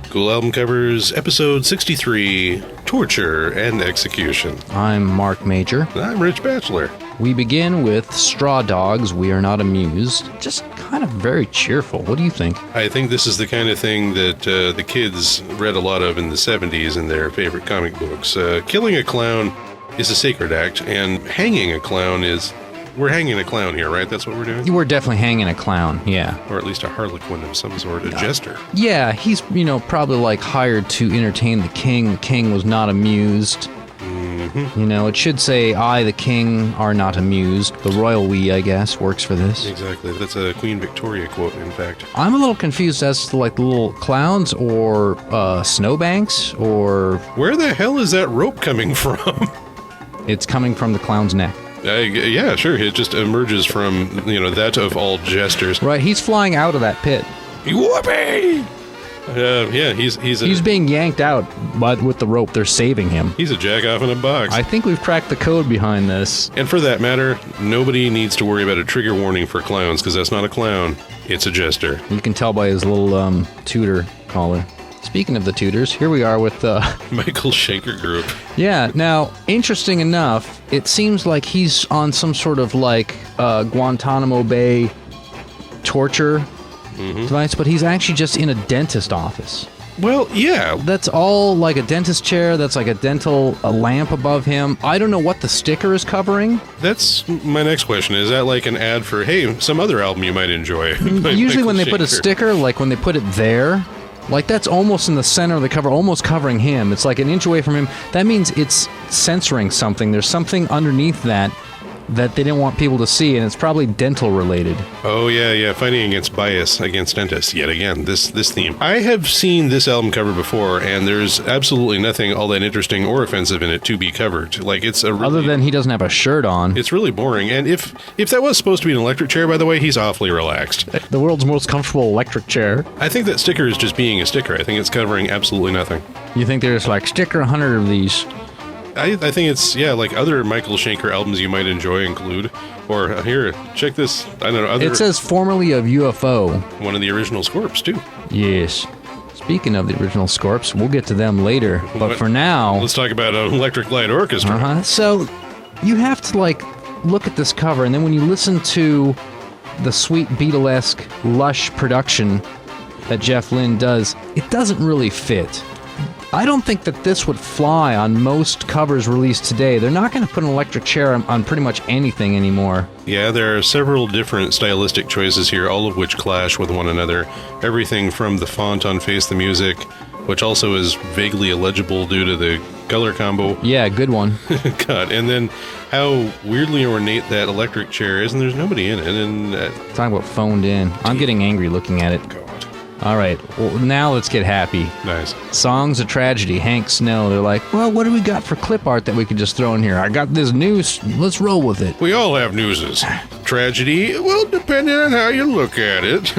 Cool Album Covers, episode 63, Torture and Execution. I'm Mark Major. I'm Rich Batchelor. We begin with Straw Dogs, We Are Not Amused. Just kind of very cheerful. What do you think? I think this is the kind of thing that the kids read a lot of in the 70s in their favorite comic books. Killing a clown is a sacred act, and hanging a clown is... We're hanging a clown here, right? That's what we're doing? We're definitely hanging a clown, yeah. Or at least a harlequin of some sort, a jester. Yeah, he's, probably like hired to entertain the king. The king was not amused. Mm-hmm. It should say, I, the king, are not amused. The royal we, I guess, works for this. Exactly. That's a Queen Victoria quote, in fact. I'm a little confused as to, like, the little clowns or snowbanks or... Where the hell is that rope coming from? It's coming from the clown's neck. Yeah, sure. It just emerges from, that of all jesters. Right, he's flying out of that pit. Whoopee! Yeah, he's being yanked out, but with the rope, they're saving him. He's a jack-off in a box. I think we've cracked the code behind this. And for that matter, nobody needs to worry about a trigger warning for clowns, because that's not a clown, it's a jester. You can tell by his little Tudor collar. Speaking of the Tudors, here we are with Michael Schenker Group. Yeah, now, interesting enough, it seems like he's on some sort of like Guantanamo Bay torture device, but he's actually just in a dentist office. Well, yeah. That's all like a dentist chair, that's like a lamp above him. I don't know what the sticker is covering. That's my next question. Is that like an ad for, hey, some other album you might enjoy? Usually when they put a sticker, like when they put it there... Like, that's almost in the center of the cover, almost covering him. It's like an inch away from him. That means it's censoring something. There's something underneath that they didn't want people to see, and it's probably dental related. Oh, yeah, fighting against bias against dentists. Yet again, this theme. I have seen this album cover before, and there's absolutely nothing all that interesting or offensive in it to be covered. Like, it's a really... Other than he doesn't have a shirt on. It's really boring, and if that was supposed to be an electric chair, by the way, he's awfully relaxed. The world's most comfortable electric chair. I think that sticker is just being a sticker. I think it's covering absolutely nothing. You think there's like sticker 100 of these? I think it's, like other Michael Schenker albums you might enjoy include. Or, here, check this, I don't know, It says formerly of UFO. One of the original Scorps, too. Yes. Speaking of the original Scorps, we'll get to them later. But for now... Let's talk about Electric Light Orchestra. So, you have to, look at this cover, and then when you listen to the sweet Beatlesque, lush production that Jeff Lynne does, it doesn't really fit. I don't think that this would fly on most covers released today. They're not going to put an electric chair on pretty much anything anymore. Yeah, there are several different stylistic choices here, all of which clash with one another. Everything from the font on Face the Music, which also is vaguely illegible due to the color combo. Yeah, good one. God, and then how weirdly ornate that electric chair is, and there's nobody in it. And talking about phoned in. I'm getting angry looking at it. God. All right, well, now let's get happy. Nice. Songs of Tragedy, Hank Snow. They're like, well, what do we got for clip art that we could just throw in here? I got this noose. Let's roll with it. We all have nooses. Tragedy, well, depending on how you look at it.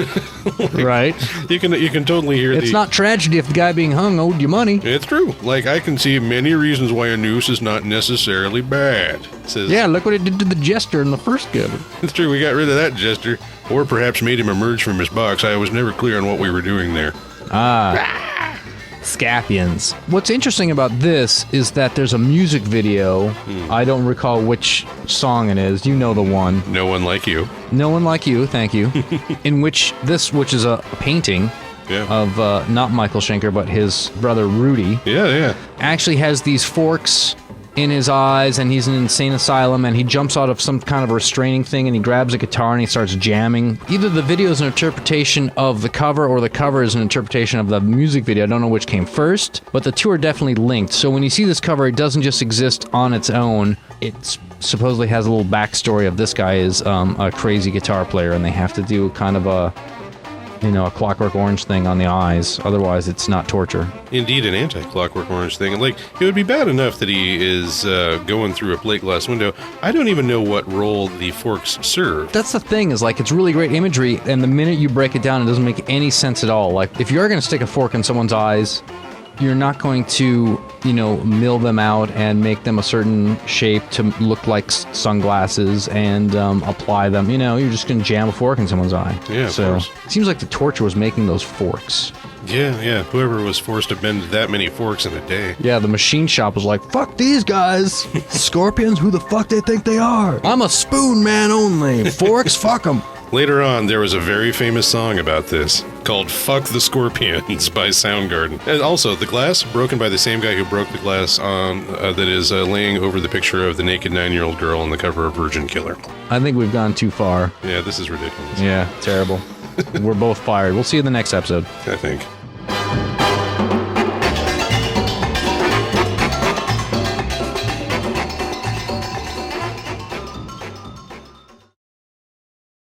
Right. You can totally hear It's not tragedy if the guy being hung owed you money. It's true. Like, I can see many reasons why a noose is not necessarily bad. Yeah, look what it did to the jester in the first cover. It's true, we got rid of that jester. Or perhaps made him emerge from his box. I was never clear on what we were doing there. Scapions. What's interesting about this is that there's a music video. I don't recall which song it is. You know the one. No One Like You. No One Like You, thank you. In which is a painting of not Michael Schenker, but his brother Rudy. Yeah. Actually has these forks in his eyes, and he's in an insane asylum, and he jumps out of some kind of restraining thing, and he grabs a guitar and he starts jamming. Either the video is an interpretation of the cover, or the cover is an interpretation of the music video. I don't know which came first, but the two are definitely linked. So when you see this cover, it doesn't just exist on its own. It supposedly has a little backstory of this guy is a crazy guitar player, and they have to do kind of a Clockwork Orange thing on the eyes. Otherwise, it's not torture. Indeed, an anti-Clockwork Orange thing. Like, it would be bad enough that he is going through a plate glass window. I don't even know what role the forks serve. That's the thing, is like, it's really great imagery, and the minute you break it down, it doesn't make any sense at all. Like, if you're going to stick a fork in someone's eyes, you're not going to, mill them out and make them a certain shape to look like sunglasses and apply them. You're just going to jam a fork in someone's eye. Yeah, so of course. it seems like the torture was making those forks. Yeah. Whoever was forced to bend that many forks in a day. Yeah, the machine shop was like, fuck these guys. Scorpions, who the fuck they think they are? I'm a spoon man only. Forks, fuck them. Later on, there was a very famous song about this called Fuck the Scorpions by Soundgarden. And also, the glass broken by the same guy who broke the glass on that is laying over the picture of the naked 9-year-old girl on the cover of Virgin Killer. I think we've gone too far. Yeah, this is ridiculous. Yeah, terrible. We're both fired. We'll see you in the next episode. I think.